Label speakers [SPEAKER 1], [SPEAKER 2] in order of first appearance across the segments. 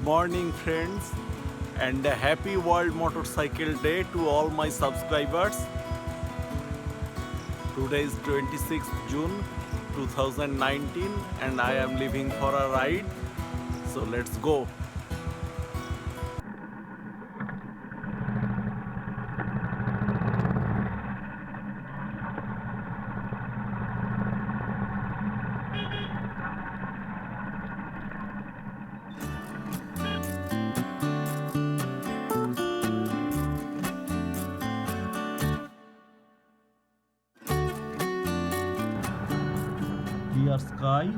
[SPEAKER 1] morning, friends, and a happy World Motorcycle Day to all my subscribers. Today is 26th June 2019 and I am leaving for a ride. So let's go. Clear sky.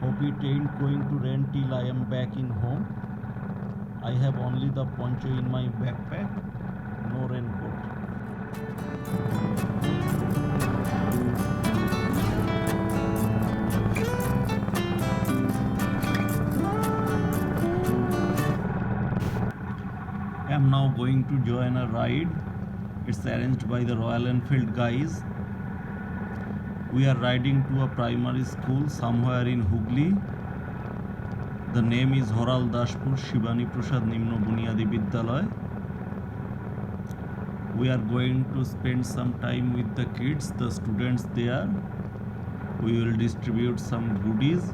[SPEAKER 1] Hope it ain't going to rain till I am back in home. I have only the poncho in my backpack, no raincoat. I am now going to join a ride. It's arranged by the Royal Enfield guys. We are riding to a primary school somewhere in Hooghly. The name is Horal Dashpur Shivani Prasad Nimno Bunyadi Bidyalay. We are going to spend some time with the kids, the students there. We will distribute some goodies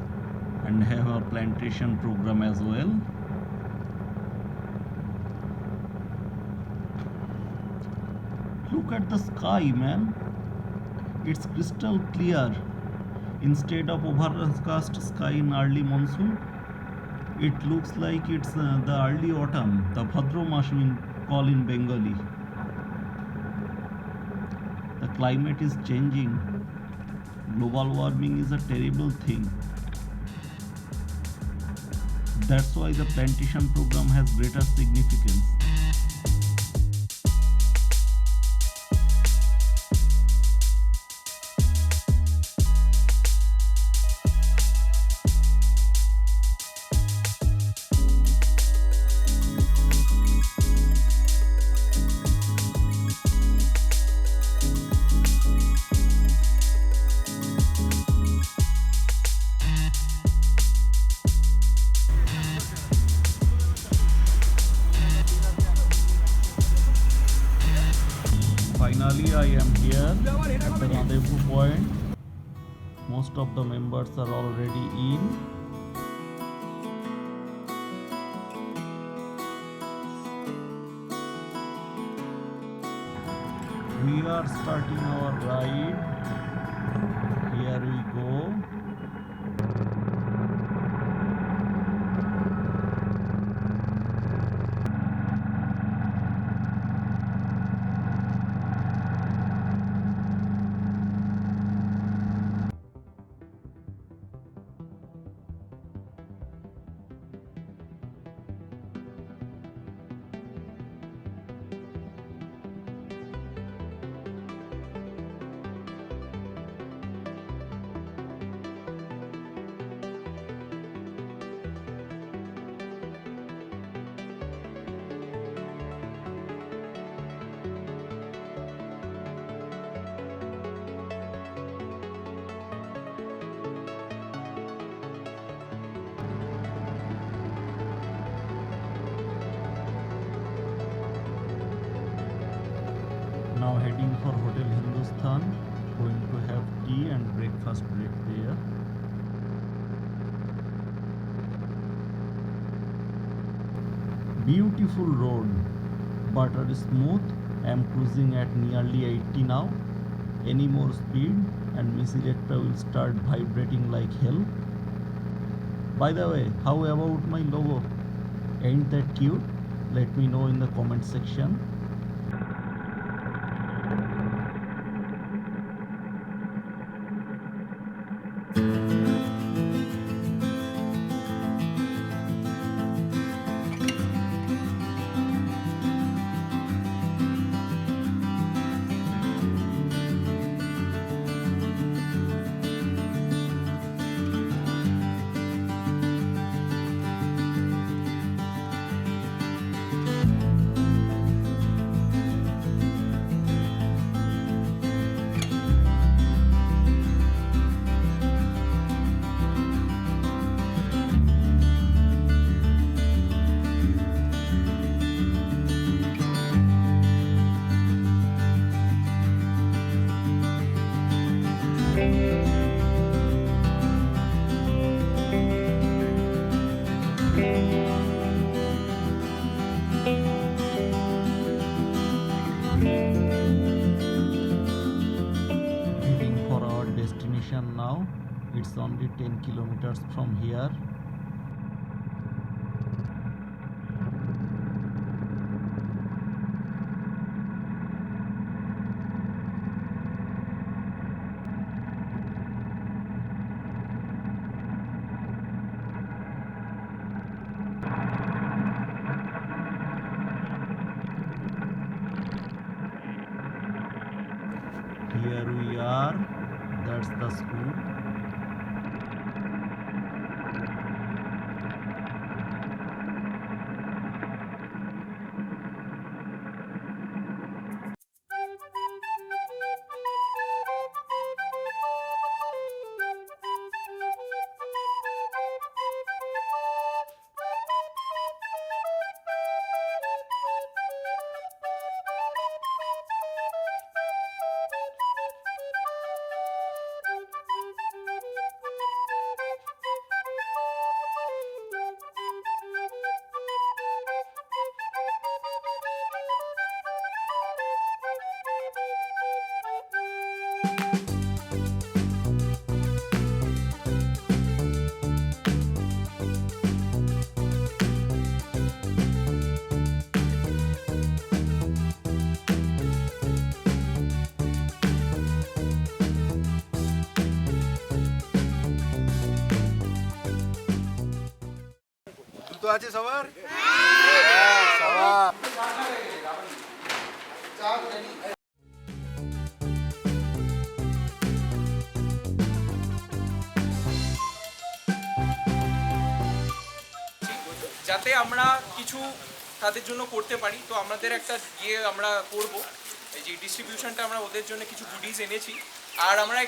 [SPEAKER 1] and have a plantation program as well. Look at the sky, man. It's crystal clear. Instead of overcast sky in early monsoon, it looks like it's the early autumn, the Bhadra Mas we call in Bengali. The climate is changing. Global warming is a terrible thing. That's why the plantation program has greater significance. Finally, I am here at the rendezvous point. Most of the members are already in. We are starting our ride. Here we go. Now heading for Hotel Hindustan, going to have tea and breakfast break there. Beautiful road, butter smooth. I am cruising at nearly 80 now. Any more speed and Miss Electra will start vibrating like hell. By the way, how about my logo? Ain't that cute? Let me know in the comment section. Heading for our destination now. It's only 10 kilometers from here. Here we are. That's the school.
[SPEAKER 2] জুতো আছে সবার? হ্যাঁ, সবার।
[SPEAKER 3] যাতে আমরা কিছু তাদের জন্য করতে পারি, তো আমাদের একটা গিয়ে আমরা করব এই যে ডিস্ট্রিবিউশনটা, আমরা ওদের জন্য কিছু গুডিজ এনেছি। আর আমরা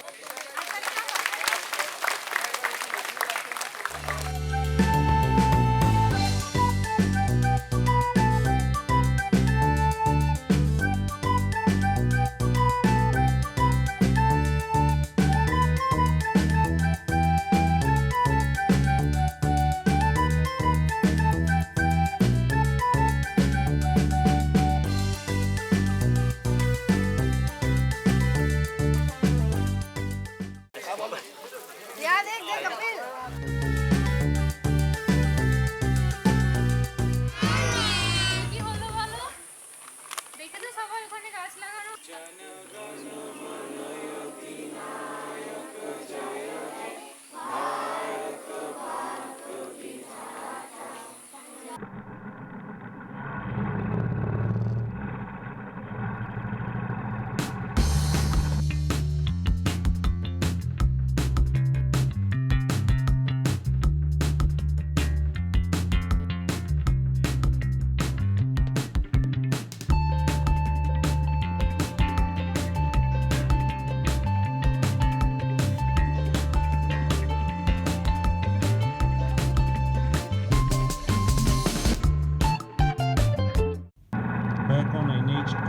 [SPEAKER 1] Back on NH2.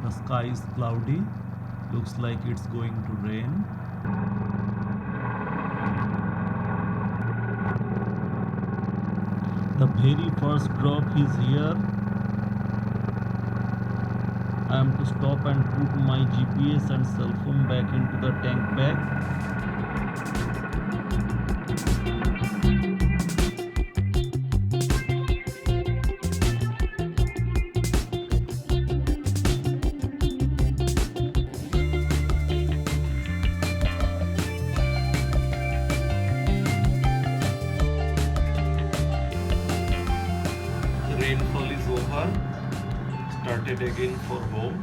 [SPEAKER 1] The sky is cloudy. Looks like it's going to rain. The very first drop is here. I am to stop and put my GPS and cell phone back into the tank bag. Rainfall is over. Started again for home.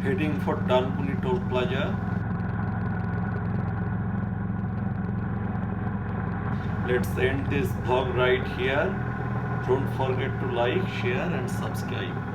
[SPEAKER 1] Heading for Danpuni Toll Plaza. Let's end this vlog right here. Don't forget to like, share and subscribe.